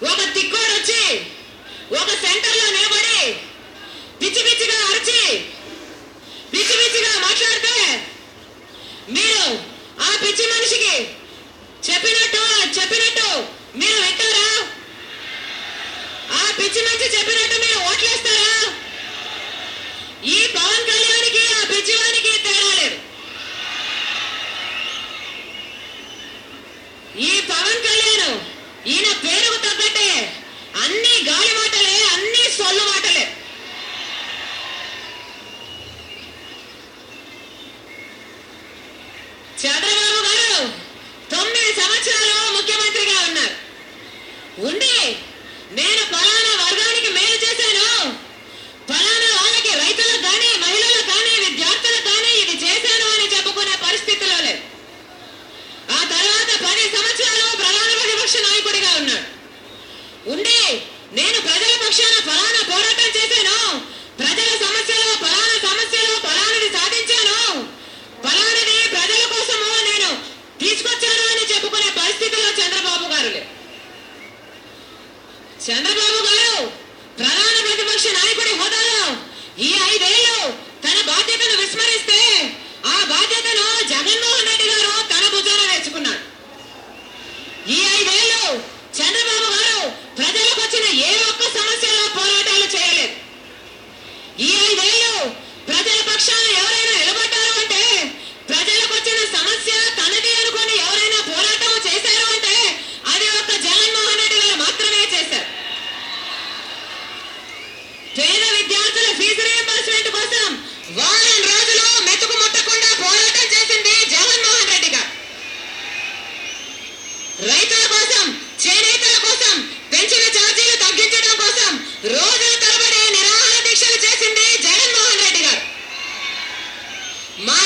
ఒక తిక్కోడు వచ్చి ఒక సెంటర్లో నిలబడి పిచ్చి పిచ్చిగా అరిచి పిచ్చి పిచ్చిగా మాట్లాడితే మీరు ఆ పిచ్చి మనిషికి చెప్పినట్టు మీరు వింటారా? ఆ పిచ్చి మనిషి చెప్పినట్టు మీరు ఓట్లేస్తారా? ఈ పవన్ కళ్యాణ్కి ఆ పిచ్చివానికి తేడా లేదు. ఈ పవన్ కళ్యాణ్ ఈయన పేరుకు తగ్గట్టే అన్ని గాలి మాటలే, అన్ని సొల్లు మాటలే. చంద్రబాబు గారు 9 సంవత్సరాలు ముఖ్యమంత్రిగా ఉన్నారు. ఉండి నేను ఫలానా వర్గానికి మేలు చేశాను, ఫలానా వాళ్ళకి రైతులకు కానీ మహిళలకు కానీ విద్యార్థులకు కానీ ఇది చేశాను అని చెప్పుకునే పరిస్థితిలో లేదు. ఆ తర్వాత 10 సంవత్సరాలు ప్రధాన ప్రతిపక్ష నాయకుడిగా ఉన్నాడు. ఉండి నేను ప్రజల పక్షాన ఫలానా పోరాటం చేశాను, ప్రజల సమస్యలు ఫలానది సాధించాను, ఫలానది ప్రజల కోసము నేను తీసుకొచ్చాను అని చెప్పుకునే పరిస్థితిలో చంద్రబాబు గారు లేరు. చంద్రబాబు గారు ప్రధాన ప్రతిపక్ష నాయకుడి హోదాలో ఈ 5 ఏళ్లు తన బాధ్యతను విస్మరిస్తే ఆ బాధ్యతను జగన్మోహన్ రెడ్డి గారు తన భుజాన వేసుకున్నాడు. ఈ 5 ఏళ్లు చంద్రబాబు గారు ప్రజలకు వచ్చిన ఏ ఒక్క సమస్యలో పోరాటాలు చేయలేదు. ఈ 5 ఏళ్లు ప్రజల పక్షాన ఎవరైనా నిలబడ్డారు అంటే, ప్రజలకు వచ్చిన సమస్య తనది అనుకుని ఎవరైనా పోరాటం చేశారు అంటే అది ఒక్క జగన్మోహన్ రెడ్డి గారు మాత్రమే చేశారు. పేద విద్యార్థుల ఫీజు రీయింబర్స్మెంట్ కోసం వారం రోజులు మెతుకు ముట్టకుండా పోరాటం చేసింది జగన్మోహన్ రెడ్డి గారు. రైతుల కోసం, చేనేతల కోసం పెంచిన ఛార్జీలు తగ్గించడం కోసం రోజుల తరబడి నిరాహార దీక్షలు చేసింది జగన్మోహన్ రెడ్డి గారు. మా